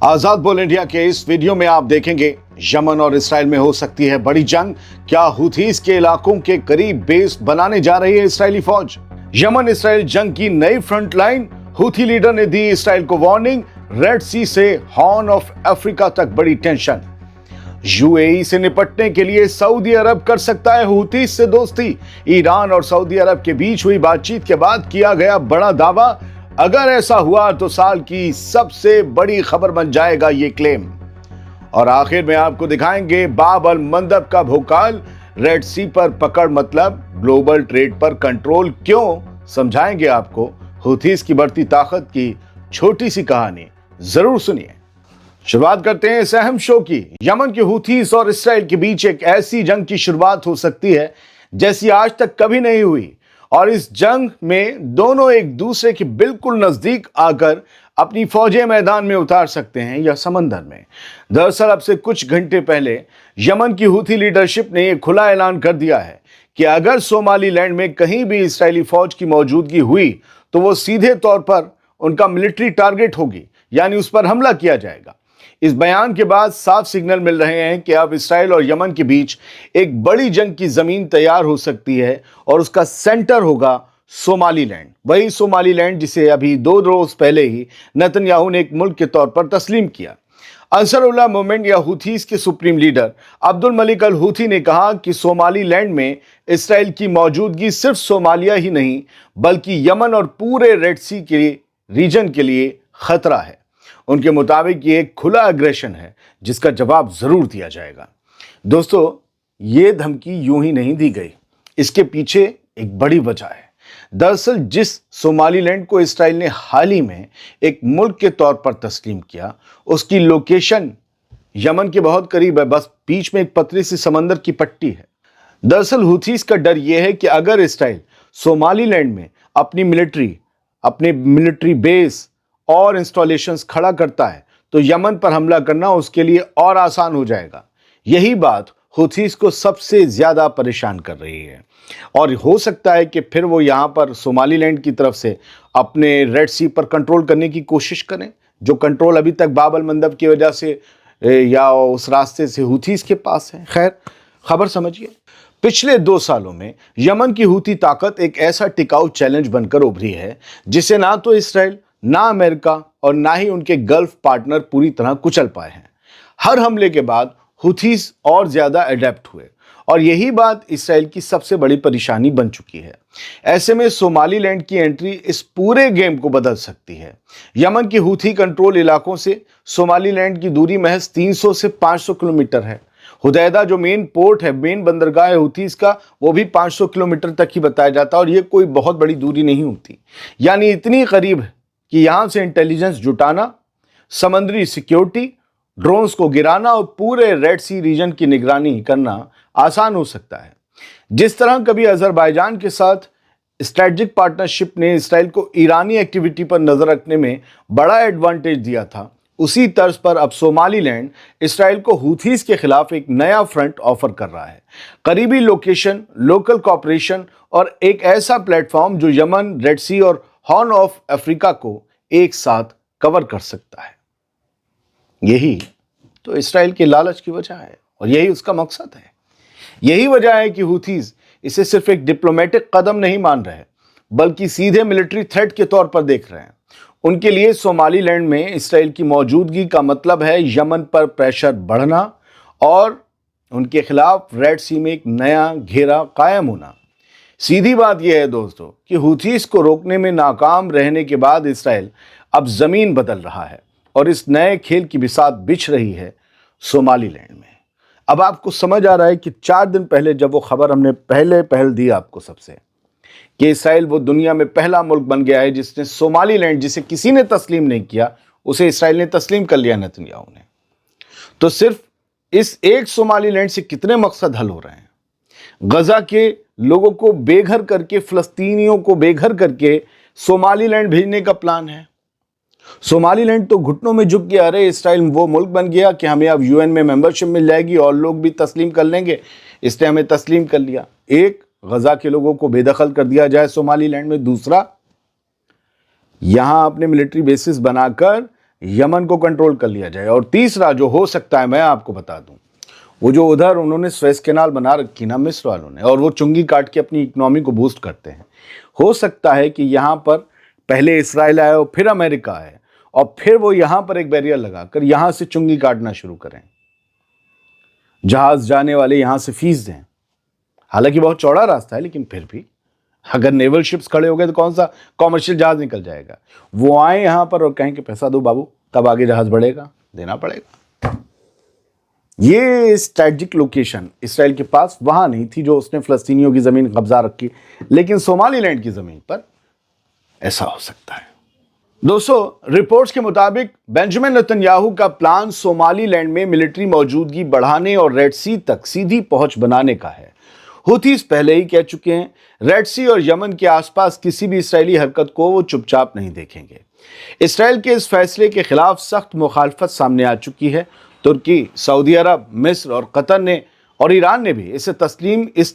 आजाद बोल इंडिया के इस वीडियो में आप देखेंगे यमन और इसराइल में हो सकती है बड़ी जंग। क्या हुथीस के इलाकों के करीब बेस बनाने जा रही है इसराइली फौज। यमन इसराइल जंग की नई फ्रंट लाइन। हुथी लीडर ने दी इसराइल को वार्निंग। रेड सी से हॉर्न ऑफ अफ्रीका तक बड़ी टेंशन। यूएई से निपटने के लिए सऊदी अरब कर सकता है हुथीस से दोस्ती। ईरान और सऊदी अरब के बीच हुई बातचीत के बाद किया गया बड़ा दावा। अगर ऐसा हुआ तो साल की सबसे बड़ी खबर बन जाएगा ये क्लेम। और आखिर में आपको दिखाएंगे बाब अल मंदब का भोकाल। रेड सी पर पकड़ मतलब ग्लोबल ट्रेड पर कंट्रोल क्यों, समझाएंगे आपको हुथीस की बढ़ती ताकत की छोटी सी कहानी। जरूर सुनिए। शुरुआत करते हैं इस अहम शो की। यमन के हुथीस और इसराइल के बीच एक ऐसी जंग की शुरुआत हो सकती है जैसी आज तक कभी नहीं हुई, और इस जंग में दोनों एक दूसरे के बिल्कुल नजदीक आकर अपनी फौजें मैदान में उतार सकते हैं या समंदर में। दरअसल अब से कुछ घंटे पहले यमन की हुथी लीडरशिप ने यह खुला ऐलान कर दिया है कि अगर सोमालीलैंड में कहीं भी इस्राएली फौज की मौजूदगी हुई तो वो सीधे तौर पर उनका मिलिट्री टारगेट होगी, यानी उस पर हमला किया जाएगा। इस बयान के बाद साफ सिग्नल मिल रहे हैं कि अब इसराइल और यमन के बीच एक बड़ी जंग की जमीन तैयार हो सकती है और उसका सेंटर होगा सोमालीलैंड। वही सोमालीलैंड जिसे अभी 2 रोज पहले ही नेतन्याहू ने एक मुल्क के तौर पर तस्लीम किया। अंसरुल्लाह मूवमेंट या हुथीस के सुप्रीम लीडर अब्दुल मलिक अल हुथी ने कहा कि सोमालीलैंड में इसराइल की मौजूदगी सिर्फ सोमालिया ही नहीं बल्कि यमन और पूरे रेड सी के रीजन के लिए खतरा है। उनके मुताबिक ये एक खुला एग्रेशन है जिसका जवाब जरूर दिया जाएगा। दोस्तों, ये धमकी यूं ही नहीं दी गई, इसके पीछे एक बड़ी वजह है। दरअसल जिस सोमालीलैंड को इसराइल ने हाल ही में एक मुल्क के तौर पर तस्लीम किया, उसकी लोकेशन यमन के बहुत करीब है, बस बीच में एक पतली सी समंदर की पट्टी है। दरअसल हुथीस का डर यह है कि अगर इसराइल सोमालीलैंड में अपने मिलिट्री बेस और इंस्टॉलेशंस खड़ा करता है तो यमन पर हमला करना उसके लिए और आसान हो जाएगा। यही बात हुथीस को सबसे ज्यादा परेशान कर रही है, और हो सकता है कि फिर वो यहां पर सोमालीलैंड की तरफ से अपने रेड सी पर कंट्रोल करने की कोशिश करें, जो कंट्रोल अभी तक बाब अल मंदब की वजह से या उस रास्ते से हुथीस के पास है। खैर, खबर समझिए। पिछले 2 सालों में यमन की हुथी ताकत एक ऐसा टिकाऊ चैलेंज बनकर उभरी है जिसे ना तो इसराइल, ना अमेरिका और ना ही उनके गल्फ पार्टनर पूरी तरह कुचल पाए हैं। हर हमले के बाद हुथीस और ज्यादा अडेप्ट हुए, और यही बात इसराइल की सबसे बड़ी परेशानी बन चुकी है। ऐसे में सोमालीलैंड की एंट्री इस पूरे गेम को बदल सकती है। यमन के हुथी कंट्रोल इलाकों से सोमालीलैंड की दूरी महज 300 से 500 किलोमीटर है। हुदैदा जो मेन पोर्ट है, मेन बंदरगाह है हुथीस का, वो भी 500 किलोमीटर तक ही बताया जाता है, और ये कोई बहुत बड़ी दूरी नहीं होती। यानी इतनी करीब है कि यहां से इंटेलिजेंस जुटाना, समुद्री सिक्योरिटी, ड्रोन्स को गिराना और पूरे रेड सी रीजन की निगरानी करना आसान हो सकता है। जिस तरह कभी अजरबैजान के साथ स्ट्रेटेजिक पार्टनरशिप ने इसराइल को ईरानी एक्टिविटी पर नजर रखने में बड़ा एडवांटेज दिया था, उसी तर्ज पर अब सोमालीलैंड इसराइल को हुथीस के खिलाफ एक नया फ्रंट ऑफर कर रहा है। करीबी लोकेशन, लोकल कॉपरेशन और एक ऐसा प्लेटफॉर्म जो यमन, रेड सी और हॉर्न ऑफ अफ्रीका को एक साथ कवर कर सकता है। यही तो इसराइल के लालच की वजह है और यही उसका मकसद है। यही वजह है कि हुथीस इसे सिर्फ एक डिप्लोमेटिक कदम नहीं मान रहे बल्कि सीधे मिलिट्री थ्रेट के तौर पर देख रहे हैं। उनके लिए सोमालीलैंड में इसराइल की मौजूदगी का मतलब है यमन पर प्रेशर बढ़ना और उनके खिलाफ रेड सी में एक नया घेरा कायम होना। सीधी बात यह है दोस्तों कि हुथीस को रोकने में नाकाम रहने के बाद इसराइल अब जमीन बदल रहा है और इस नए खेल की बिसात बिछ रही है सोमालीलैंड में। अब आपको समझ आ रहा है कि 4 दिन पहले जब वो खबर हमने पहल दी आपको सबसे कि इसराइल वो दुनिया में पहला मुल्क बन गया है जिसने सोमालीलैंड, जिसे किसी ने तस्लीम नहीं किया, उसे इसराइल ने तस्लीम कर लिया नेतन्याहू ने। तो सिर्फ इस एक सोमालीलैंड से कितने मकसद हल हो रहे हैं। गजा के लोगों को बेघर करके, फिलिस्तीनियों को बेघर करके सोमालीलैंड भेजने का प्लान है। सोमालीलैंड तो घुटनों में झुक गया, अरे इसराइल वो मुल्क बन गया कि हमें अब यूएन में मेंबरशिप मिल जाएगी और लोग भी तस्लीम कर लेंगे, इसने हमें तस्लीम कर लिया। एक, गजा के लोगों को बेदखल कर दिया जाए सोमालीलैंड में। दूसरा, यहां अपने मिलिट्री बेसिस बनाकर यमन को कंट्रोल कर लिया जाए। और तीसरा जो हो सकता है, मैं आपको बता दूं, वो जो उधर उन्होंने स्वेज कैनाल बना रखी ना मिस्र वालों ने, और वो चुंगी काट के अपनी इकोनॉमी को बूस्ट करते हैं, हो सकता है कि यहाँ पर पहले इसराइल आए और फिर अमेरिका आए और फिर वो यहाँ पर एक बैरियर लगाकर यहाँ से चुंगी काटना शुरू करें, जहाज जाने वाले यहाँ से फीस दें। हालांकि बहुत चौड़ा रास्ता है, लेकिन फिर भी अगर नेवल शिप्स खड़े हो गए तो कौन सा कॉमर्शियल जहाज निकल जाएगा। वो आए यहाँ पर और कहें कि पैसा दो बाबू, तब आगे जहाज बढ़ेगा, देना पड़ेगा। ये स्ट्रेटजिक लोकेशन इसराइल के पास वहां नहीं थी जो उसने फिलिस्तीनियों की जमीन कब्जा रखी, लेकिन सोमालीलैंड की जमीन पर ऐसा हो सकता है। दोस्तों, रिपोर्ट्स के मुताबिक बेंजामिन नेतन्याहू का प्लान सोमालीलैंड में मिलिट्री मौजूदगी बढ़ाने और रेड सी तक सीधी पहुंच बनाने का है। हुथीज पहले ही कह चुके हैं, रेड सी और यमन के आसपास किसी भी इसराइली हरकत को वो चुपचाप नहीं देखेंगे। इसराइल के इस फैसले के खिलाफ सख्त मुखालफत सामने आ चुकी है। तुर्की, सऊदी अरब, मिस्र और कतर ने और ईरान ने भी इस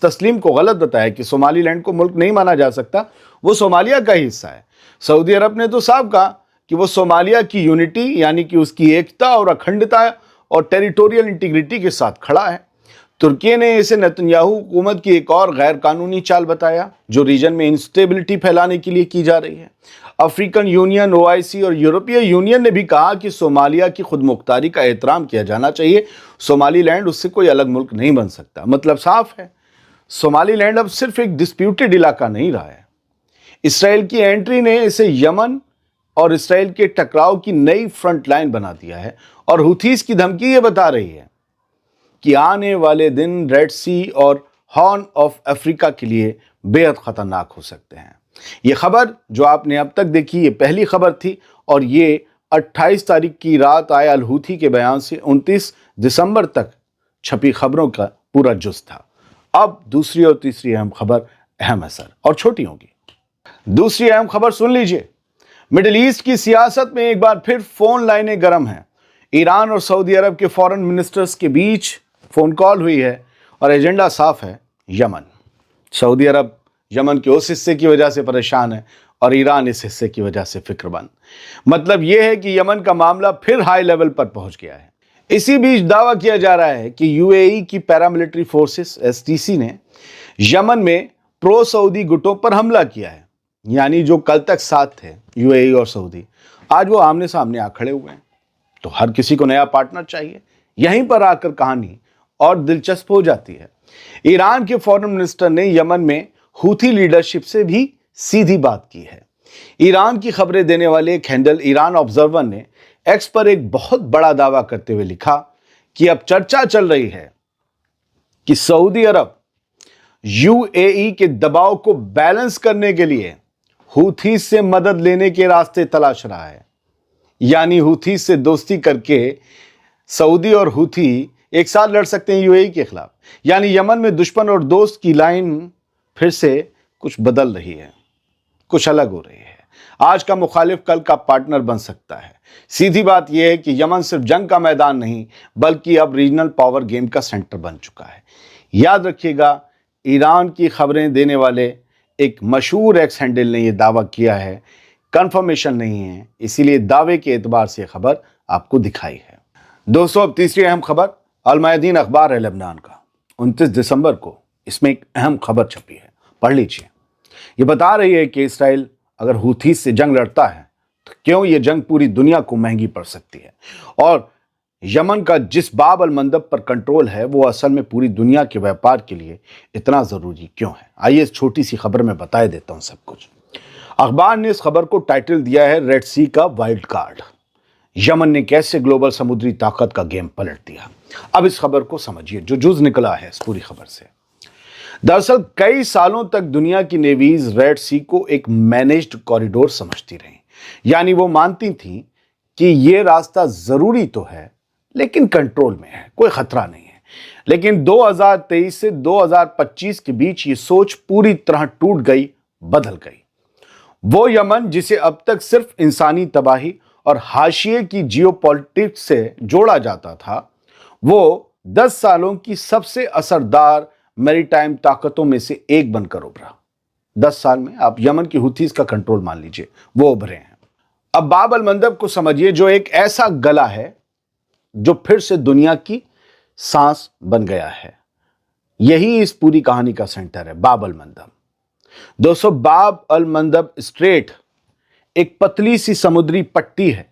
तस्लीम को गलत बताया कि सोमालीलैंड को मुल्क नहीं माना जा सकता, वो सोमालिया का ही हिस्सा है। सऊदी अरब ने तो साफ कहा कि वो सोमालिया की यूनिटी यानी कि उसकी एकता और अखंडता और टेरिटोरियल इंटीग्रिटी के साथ खड़ा है। तुर्की ने इसे नेतन्याहू हुकूमत की एक और गैर कानूनी चाल बताया जो रीजन में इंस्टेबिलिटी फैलाने के लिए की जा रही है। अफ्रीकन यूनियन, ओआईसी और यूरोपीय यूनियन ने भी कहा कि सोमालिया की खुद मुख्तारी का एहतराम किया जाना चाहिए। सोमालीलैंड उससे कोई अलग मुल्क नहीं बन सकता। मतलब साफ है, सोमालीलैंड अब सिर्फ एक डिस्प्यूटेड इलाका नहीं रहा है। इसराइल की एंट्री ने इसे यमन और इसराइल के टकराव की नई फ्रंट लाइन बना दिया है। और हुथीज की धमकी ये बता रही है कि आने वाले दिन रेड सी और हॉर्न ऑफ अफ्रीका के लिए बेहद खतरनाक हो सकते हैं। ये खबर जो आपने अब तक देखी, ये पहली खबर थी और ये 28 तारीख की रात आए अल हूथी के बयान से 29 दिसंबर तक छपी खबरों का पूरा जुज था। अब दूसरी और तीसरी अहम खबर अहम है सर, और छोटी होगी। दूसरी अहम खबर सुन लीजिए। मिडिल ईस्ट की सियासत में एक बार फिर फोन लाइनें गर्म हैं। ईरान और सऊदी अरब के फॉरेन मिनिस्टर्स के बीच फोन कॉल हुई है और एजेंडा साफ है, यमन। सऊदी अरब यमन के उस हिस्से की वजह से परेशान है और ईरान इस हिस्से की वजह से फिक्रमंद। मतलब यह है कि यमन का मामला फिर हाई लेवल पर पहुंच गया है। इसी बीच दावा किया जा रहा है कि यूएई की पैरामिलिट्री फोर्सेस एसटीसी ने यमन में प्रो सऊदी गुटों पर हमला किया है। यानी जो कल तक साथ थे यूएई और सऊदी, आज वो आमने सामने आ खड़े हुए हैं। तो हर किसी को नया पार्टनर चाहिए। यहीं पर आकर कहानी और दिलचस्प हो जाती है। ईरान के फॉरेन मिनिस्टर ने यमन में हूथी लीडरशिप से भी सीधी बात की है। ईरान की खबरें देने वाले एक हैंडल ईरान ऑब्जर्वर ने एक्स पर एक बहुत बड़ा दावा करते हुए लिखा कि अब चर्चा चल रही है कि सऊदी अरब यूएई के दबाव को बैलेंस करने के लिए हूथी से मदद लेने के रास्ते तलाश रहा है। यानी हूथी से दोस्ती करके सऊदी और हूथी एक साथ लड़ सकते हैं यूएई के खिलाफ। यानी यमन में दुश्मन और दोस्त की लाइन फिर से कुछ बदल रही है, कुछ अलग हो रही है। आज का मुखालिफ कल का पार्टनर बन सकता है। सीधी बात यह है कि यमन सिर्फ जंग का मैदान नहीं बल्कि अब रीजनल पावर गेम का सेंटर बन चुका है। याद रखिएगा, ईरान की खबरें देने वाले एक मशहूर एक्स हैंडल ने यह दावा किया है, कंफर्मेशन नहीं है, इसीलिए दावे के एतबार से खबर आपको दिखाई है। दोस्तों, अब तीसरी अहम खबर अल मयादीन अखबार है लेबनान का, 29 दिसंबर को इसमें एक अहम खबर छपी है, पढ़ लीजिए। ये बता रही है कि इसराइल अगर हूथी से जंग लड़ता है तो क्यों ये जंग पूरी दुनिया को महंगी पड़ सकती है, और यमन का जिस बाब अल मंदब पर कंट्रोल है वो असल में पूरी दुनिया के व्यापार के लिए इतना ज़रूरी क्यों है। आइए इस छोटी सी खबर में बता देता हूँ सब कुछ। अखबार ने इस खबर को टाइटल दिया है रेड सी का वाइल्ड कार्ड, यमन ने कैसे ग्लोबल समुद्री ताकत का गेम पलट दिया। अब इस खबर को समझिए जो जुज निकला है इस पूरी खबर से। दरअसल कई सालों तक दुनिया की नेवीज रेड सी को एक मैनेज्ड कॉरिडोर समझती रही। यानी वो मानती थी कि ये रास्ता जरूरी तो है लेकिन कंट्रोल में है, कोई खतरा नहीं है। लेकिन 2023 से 2025 के बीच ये सोच पूरी तरह टूट गई, बदल गई। वो यमन जिसे अब तक सिर्फ इंसानी तबाही और हाशिए की जियोपॉलिटिक्स से जोड़ा जाता था, वो 10 सालों की सबसे असरदार मैरीटाइम ताकतों में से एक बनकर उभरा। 10 साल में आप यमन की हुथीज का कंट्रोल मान लीजिए, वो उभरे हैं। अब बाब अल मंदब को समझिए, जो एक ऐसा गला है जो फिर से दुनिया की सांस बन गया है। यही इस पूरी कहानी का सेंटर है, बाब अल मंदब। दोस्तों, बाब अल मंदब स्ट्रेट एक पतली सी समुद्री पट्टी है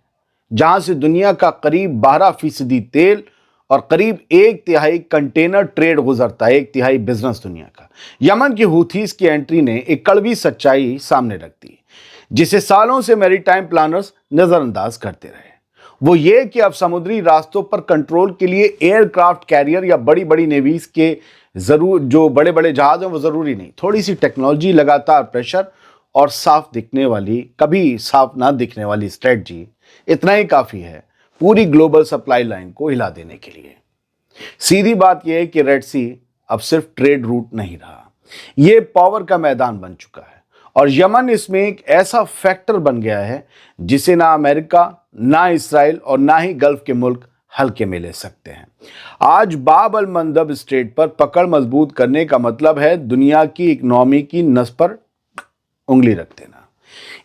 जहां से दुनिया का करीब 12% तेल और करीब 1/3 कंटेनर ट्रेड गुजरता है, 1/3 बिजनेस दुनिया का। यमन की हूथीज की एंट्री ने एक कड़वी सच्चाई सामने रख दी, जिसे सालों से मैरीटाइम प्लानर्स नजरअंदाज करते रहे। वो ये कि अब समुद्री रास्तों पर कंट्रोल के लिए एयरक्राफ्ट कैरियर या बड़ी बड़ी नेवीज के जो बड़े बड़े जहाज हैं वो जरूरी नहीं। थोड़ी सी टेक्नोलॉजी, लगातार प्रेशर और साफ दिखने वाली, कभी साफ ना दिखने वाली स्ट्रेटजी, इतना ही काफी है पूरी ग्लोबल सप्लाई लाइन को हिला देने के लिए। सीधी बात यह है कि रेड सी अब सिर्फ ट्रेड रूट नहीं रहा, यह पावर का मैदान बन चुका है और यमन इसमें एक ऐसा फैक्टर बन गया है जिसे ना अमेरिका, ना इसराइल और ना ही गल्फ के मुल्क हल्के में ले सकते हैं। आज बाब अल मंदब स्ट्रेट पर पकड़ मजबूत करने का मतलब है दुनिया की इकोनॉमी की नस पर उंगली रख देना।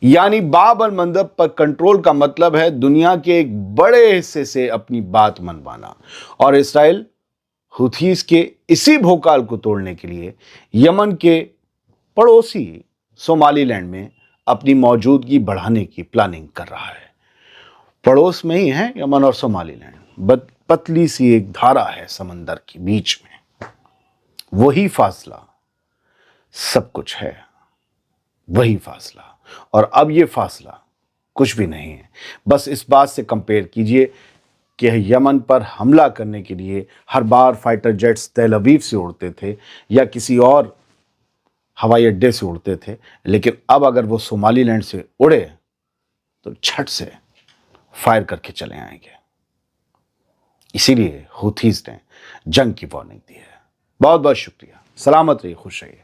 यानी बाब अल मंदब पर कंट्रोल का मतलब है दुनिया के एक बड़े हिस्से से अपनी बात मनवाना। और इसराइल हुथीज के इसी भोकाल को तोड़ने के लिए यमन के पड़ोसी सोमालीलैंड में अपनी मौजूदगी बढ़ाने की प्लानिंग कर रहा है। पड़ोस में ही है यमन और सोमालीलैंड, पतली सी एक धारा है समंदर के बीच में। वही फासला सब कुछ है, वही फासला। और अब ये फासला कुछ भी नहीं है। बस इस बात से कंपेयर कीजिए कि यमन पर हमला करने के लिए हर बार फाइटर जेट्स तेल अवीव से उड़ते थे या किसी और हवाई अड्डे से उड़ते थे, लेकिन अब अगर वो सोमालीलैंड से उड़े तो झट से फायर करके चले आएंगे। इसीलिए हुथीज ने जंग की वार्निंग दी है। बहुत बहुत शुक्रिया। सलामत रहिए, खुश रहिए।